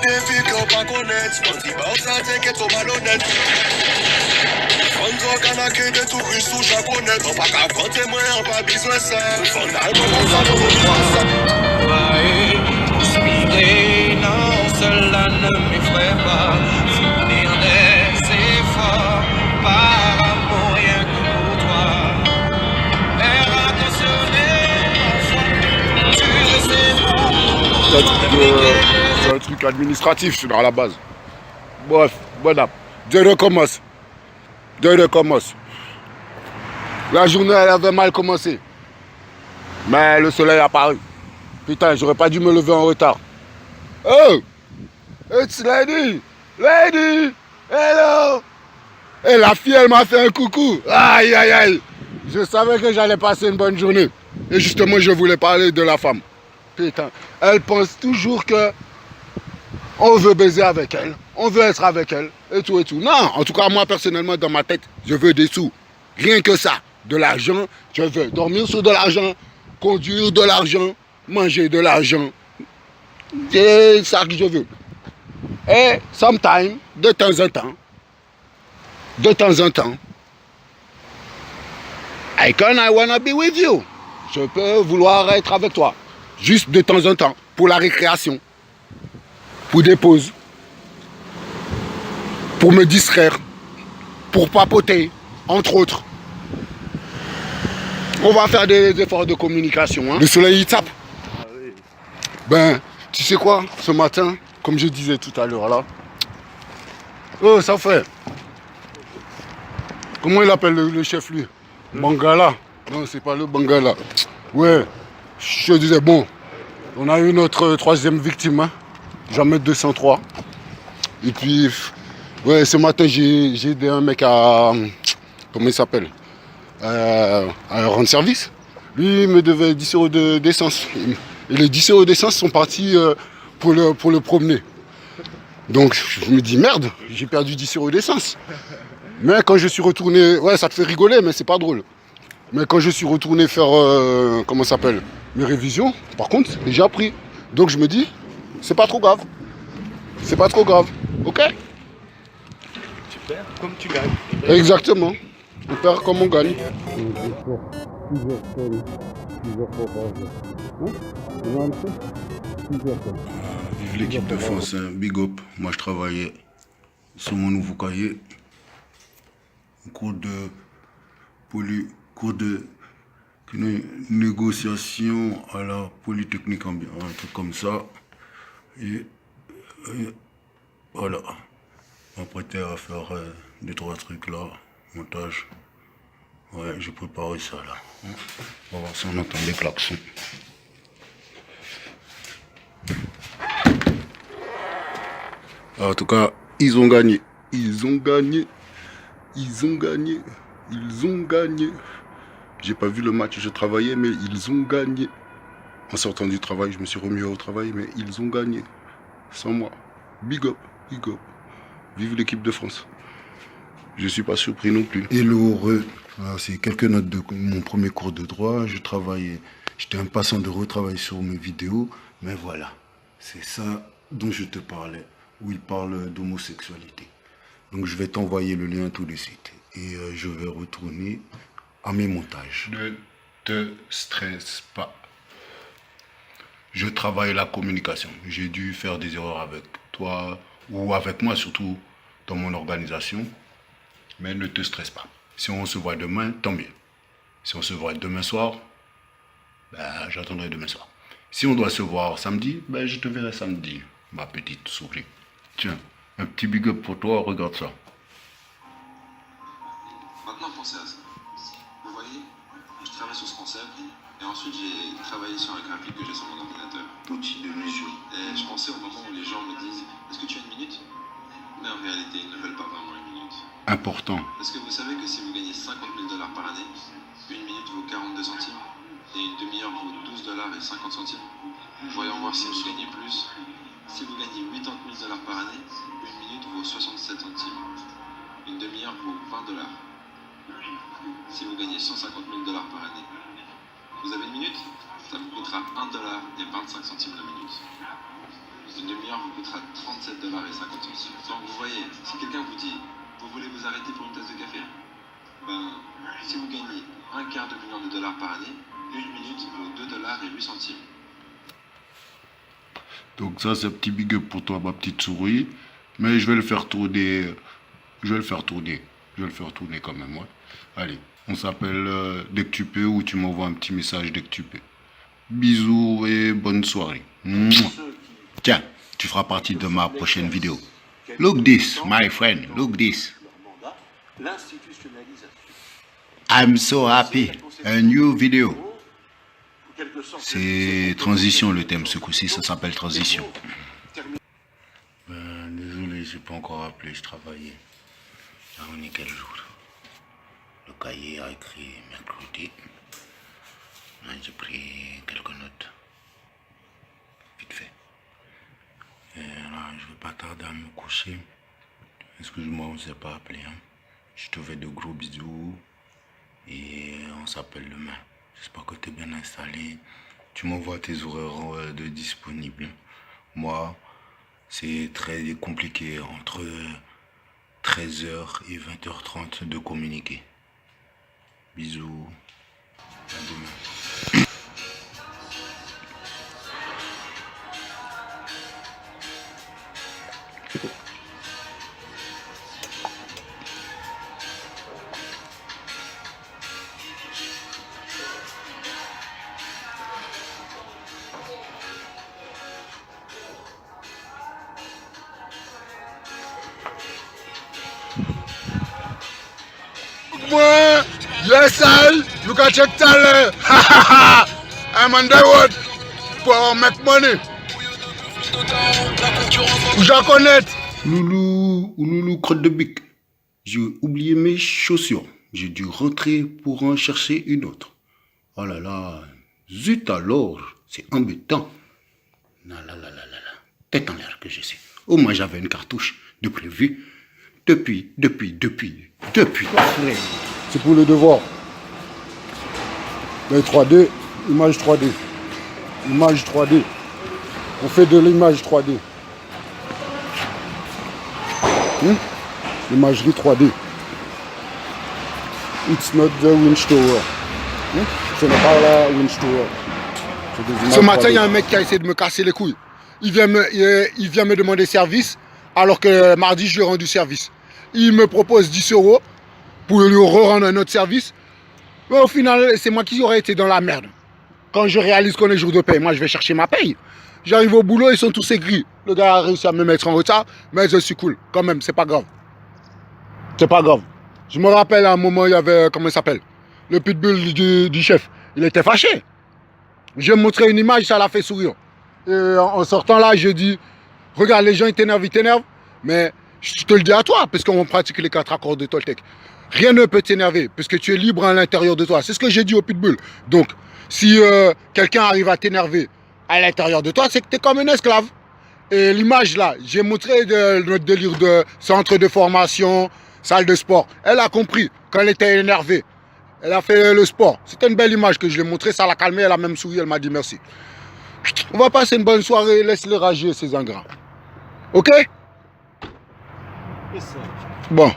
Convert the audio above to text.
des filles qu'on pas connaître. On dit bah ça t'inquiète au malhonnête. On doit canaquer des touristes ou japonais. On pas qu'à compter moi, on pas besoin ça. On a le bon ça, on besoin ça. Conspirer, non, cela ne m'effraie pas. Fournir des efforts par amour rien que pour toi. Faire attentionner, C'est un truc administratif, c'est à la base. Bref, voilà. Dieu recommence. Dieu recommence. La journée, elle avait mal commencé. Mais le soleil a apparu. Putain, j'aurais pas dû me lever en retard. Oh! It's lady! Lady! Hello! Et la fille, elle m'a fait un coucou. Aïe, aïe, aïe. Je savais que j'allais passer une bonne journée. Et justement, je voulais parler de la femme. Putain, elle pense toujours que on veut baiser avec elle, on veut être avec elle, et tout et tout. Non, en tout cas, moi, personnellement, dans ma tête, je veux des sous. Rien que ça. De l'argent, je veux dormir sur de l'argent, conduire de l'argent, manger de l'argent. C'est ça que je veux. Et sometimes, de temps en temps, I wanna be with you. Je peux vouloir être avec toi. Juste de temps en temps, pour la récréation, pour des pauses, pour me distraire, pour papoter, entre autres. On va faire des efforts de communication. Hein. Le soleil, il tape. Ben, tu sais quoi, ce matin, comme je disais tout à l'heure là, oh, ça fait. Comment il appelle le chef, lui? Bangala. Non, c'est pas le Bangala. Ouais, je disais, bon, on a eu notre troisième victime, hein, Jamel 203. Et puis, ouais, ce matin, j'ai aidé un mec à, comment il s'appelle, à rendre service. Lui, il me devait 10 euros d'essence. Et les 10 euros d'essence sont partis pour le promener. Donc, je me dis, merde, j'ai perdu 10 euros d'essence. Mais quand je suis retourné, ouais, ça te fait rigoler, mais c'est pas drôle. Mais quand je suis retourné faire, comment ça s'appelle, mes révisions, par contre, j'ai appris. Donc je me dis, c'est pas trop grave. C'est pas trop grave, ok? Tu perds comme tu gagnes. Exactement. On perd comme on gagne. Vive l'équipe de France, hein. Big up. Moi je travaillais sur mon nouveau cahier. Cours de négociation à la Polytechnique un truc comme ça. Et voilà. On m'apprêtait à faire 2-3 trucs là, montage. Ouais, j'ai préparé ça là. On va voir si on entend les klaxons. En tout cas, ils ont gagné. Ils ont gagné. Ils ont gagné. Ils ont gagné. J'ai pas vu le match, je travaillais, mais ils ont gagné. En sortant du travail, je me suis remis au travail, mais ils ont gagné. Sans moi. Big up, big up. Vive l'équipe de France. Je suis pas surpris non plus. Hello, c'est quelques notes de mon premier cours de droit. Je travaillais, j'étais impatient de retravailler sur mes vidéos, mais voilà. C'est ça dont je te parlais, où il parle d'homosexualité. Donc je vais t'envoyer le lien tout de suite. Et je vais retourner à mes montages. Ne te stresse pas. Je travaille la communication. J'ai dû faire des erreurs avec toi, ou avec moi surtout, dans mon organisation. Mais ne te stresse pas. Si on se voit demain, tant mieux. Si on se voit demain soir, ben, j'attendrai demain soir. Si on doit se voir samedi, ben, je te verrai samedi, ma petite souris. Tiens, un petit big up pour toi, regarde ça. Maintenant, pensez à ça. Vous voyez, je travaille sur ce concept et ensuite j'ai travaillé sur un graphique que j'ai sur mon ordinateur. Outil de mesure. Et je pensais au moment où les gens me disent est-ce que tu as une minute? Mais en réalité, ils ne veulent pas vraiment une minute. Important. Est-ce que vous savez que si vous gagnez 50 000 $ par année, une minute vaut 42 centimes et une demi-heure vaut 12 $ et 50 centimes? Voyons voir si vous gagnez plus. Si vous gagnez 80 000 $ par année, une minute vaut 67 centimes. Une demi-heure vaut 20 $. Si vous gagnez 150 000 $ par année, vous avez une minute, ça vous coûtera 1 $ et 25 centimes la minute. Une demi-heure vous coûtera 37,50 $. Donc vous voyez, si quelqu'un vous dit « Vous voulez vous arrêter pour une tasse de café ?» Ben, si vous gagnez $250 000 par année, une minute vaut 2,08 $. Donc ça, c'est un petit big up pour toi, ma petite souris. Mais je vais le faire tourner. Je vais le faire tourner quand même, ouais. Allez, on s'appelle dès que tu peux ou tu m'envoies un petit message dès que tu peux. Bisous et bonne soirée. Mouah. Tiens, tu feras partie de ma prochaine vidéo. Look this, my friend, look this. I'm so happy. A new video. C'est transition le thème ce coup-ci, ça s'appelle transition. Désolé, j'ai pas encore appelé, je travaillais. On est quel jour? Le cahier a écrit mercredi. Là, j'ai pris quelques notes. Vite fait. Et là, je vais pas tarder à me coucher. Excuse-moi, on ne s'est pas appelé. Hein. Je te fais de gros bisous. Et on s'appelle demain. J'espère que tu es bien installé. Tu m'envoies tes horaires de disponibles. Moi, c'est très compliqué entre 13h et 20h30 de communiquer. Bisous. À demain. Moi, yes I, look at your talent. I'm on the road for make money. J'en connais. Loulou, crotte de bic. J'ai oublié mes chaussures. J'ai dû rentrer pour en chercher une autre. Oh là là, zut alors, c'est embêtant. Là. Tête en l'air que je sais. Au moins j'avais une cartouche de prévu. Depuis. C'est pour le devoir. Les 3D, image 3D. Image 3D. On fait de l'image 3D. L'imagerie 3D. It's not the winch tower. Ce n'est pas la winch tower. Ce matin, il y a un mec qui a essayé de me casser les couilles. Il vient me demander service, alors que mardi, je lui ai rendu service. Il me propose 10 € pour lui rendre un autre service. Mais au final, c'est moi qui aurais été dans la merde. Quand je réalise qu'on est jour de paye, moi, je vais chercher ma paye. J'arrive au boulot, ils sont tous aigris. Le gars a réussi à me mettre en retard, mais je suis cool. Quand même, c'est pas grave. C'est pas grave. Je me rappelle à un moment, il y avait, comment il s'appelle? Le pitbull du chef. Il était fâché. Je lui ai montré une image, ça l'a fait sourire. Et en sortant là, je dis, regarde, les gens, ils t'énervent, mais je te le dis à toi, parce qu'on pratique les 4 accords de Toltec. Rien ne peut t'énerver, puisque tu es libre à l'intérieur de toi. C'est ce que j'ai dit au pitbull. Donc, si quelqu'un arrive à t'énerver à l'intérieur de toi, c'est que tu es comme un esclave. Et l'image là, j'ai montré notre délire de centre de formation, salle de sport. Elle a compris quand elle était énervée. Elle a fait le sport. C'était une belle image que je lui ai montrée, ça l'a calmée, elle a même souri, elle m'a dit merci. On va passer une bonne soirée, laisse-les rager ces ingrats. Ok? Bon.